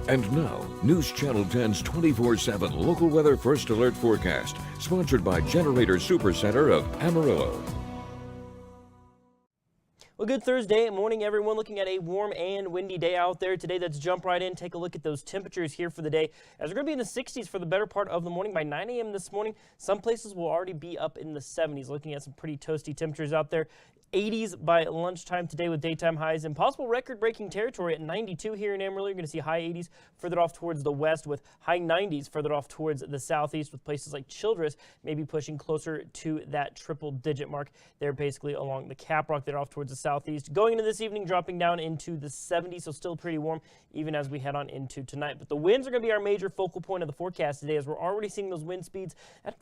And now, News Channel 10's 24/7 local weather first alert forecast, sponsored by Generator Supercenter of Amarillo. Well, good Thursday morning, everyone. Looking at a warm and windy day out there today. Let's jump right in, take a look at those temperatures here for the day. As we're going to be in the 60s for the better part of the morning. By 9 a.m. this morning, some places will already be up in the 70s. Looking at some pretty toasty temperatures out there. 80s by lunchtime today with daytime highs and possible record-breaking territory at 92 here in Amarillo. You're going to see high 80s further off towards the west with high 90s further off towards the southeast with places like Childress maybe pushing closer to that triple-digit mark. They're basically along the Caprock. They're off towards the southeast. Going into this evening, dropping down into the 70s, so still pretty warm even as we head on into tonight. But the winds are going to be our major focal point of the forecast today as we're already seeing those wind speeds at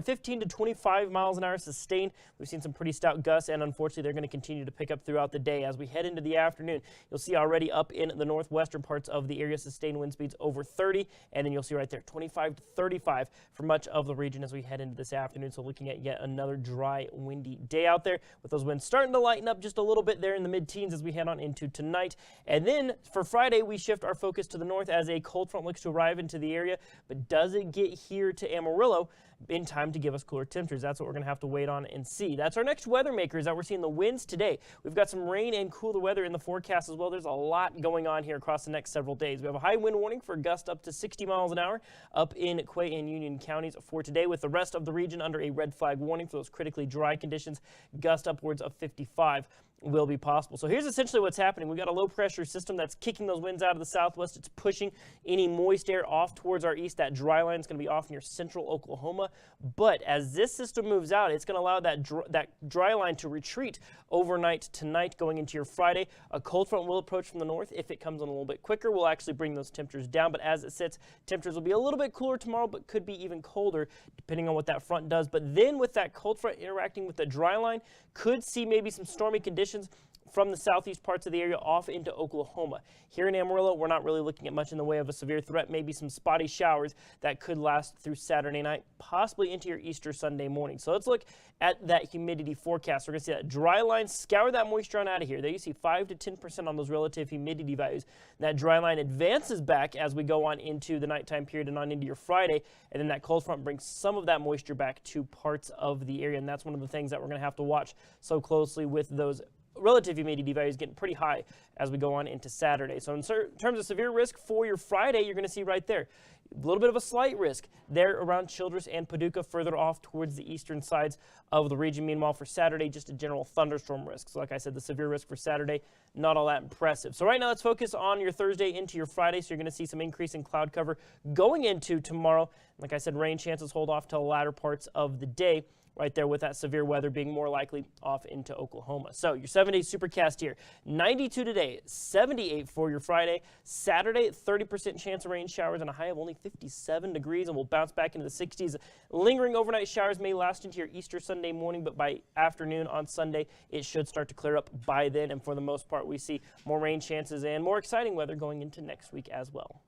15 to 25 miles an hour sustained. We've seen some pretty stout gusts, and unfortunately they're going to continue to pick up throughout the day. As we head into the afternoon, you'll see already up in the northwestern parts of the area sustained wind speeds over 30, and then you'll see right there 25 to 35 for much of the region as we head into this afternoon. So looking at yet another dry, windy day out there with those winds starting to lighten up just a little bit there in the mid-teens as we head on into tonight. And then for Friday, we shift our focus to the north as a cold front looks to arrive into the area, but does it get here to Amarillo in time to give us cooler temperatures? That's what we're going to have to wait on and see. That's our next weather maker, is that we're seeing the winds today. We've got some rain and cooler weather in the forecast as well. There's a lot going on here across the next several days. We have a high wind warning for gusts up to 60 miles an hour up in Quay and Union counties for today, with the rest of the region under a red flag warning for those critically dry conditions. Gust upwards of 55 will be possible. So here's essentially what's happening. We've got a low pressure system that's kicking those winds out of the southwest. It's pushing any moist air off towards our east. That dry line is going to be off near central Oklahoma. But as this system moves out, it's going to allow that dry line to retreat overnight tonight going into your Friday. A cold front will approach from the north. If it comes in a little bit quicker, we'll actually bring those temperatures down. But as it sits, temperatures will be a little bit cooler tomorrow, but could be even colder depending on what that front does. But then with that cold front interacting with the dry line, could see maybe some stormy conditions from the southeast parts of the area off into Oklahoma. Here in Amarillo, we're not really looking at much in the way of a severe threat, maybe some spotty showers that could last through Saturday night, possibly into your Easter Sunday morning. So let's look at that humidity forecast. We're going to see that dry line scour that moisture on out of here. There you see 5 to 10% on those relative humidity values. And that dry line advances back as we go on into the nighttime period and on into your Friday, and then that cold front brings some of that moisture back to parts of the area, and that's one of the things that we're going to have to watch so closely with those relative humidity values getting pretty high as we go on into Saturday. So in terms of severe risk for your Friday, you're going to see right there a little bit of a slight risk there around Childress and Paducah, further off towards the eastern sides of the region. Meanwhile, for Saturday, just a general thunderstorm risk. So like I said, the severe risk for Saturday, not all that impressive. So right now, let's focus on your Thursday into your Friday. So you're going to see some increase in cloud cover going into tomorrow. Like I said, rain chances hold off to the latter parts of the day, right there with that severe weather being more likely off into Oklahoma. So your 7-day supercast here, 92 today, 78 for your Friday. Saturday, 30% chance of rain showers and a high of only 57 degrees, and we'll bounce back into the 60s. Lingering overnight showers may last into your Easter Sunday morning, but by afternoon on Sunday, it should start to clear up by then. And for the most part, we see more rain chances and more exciting weather going into next week as well.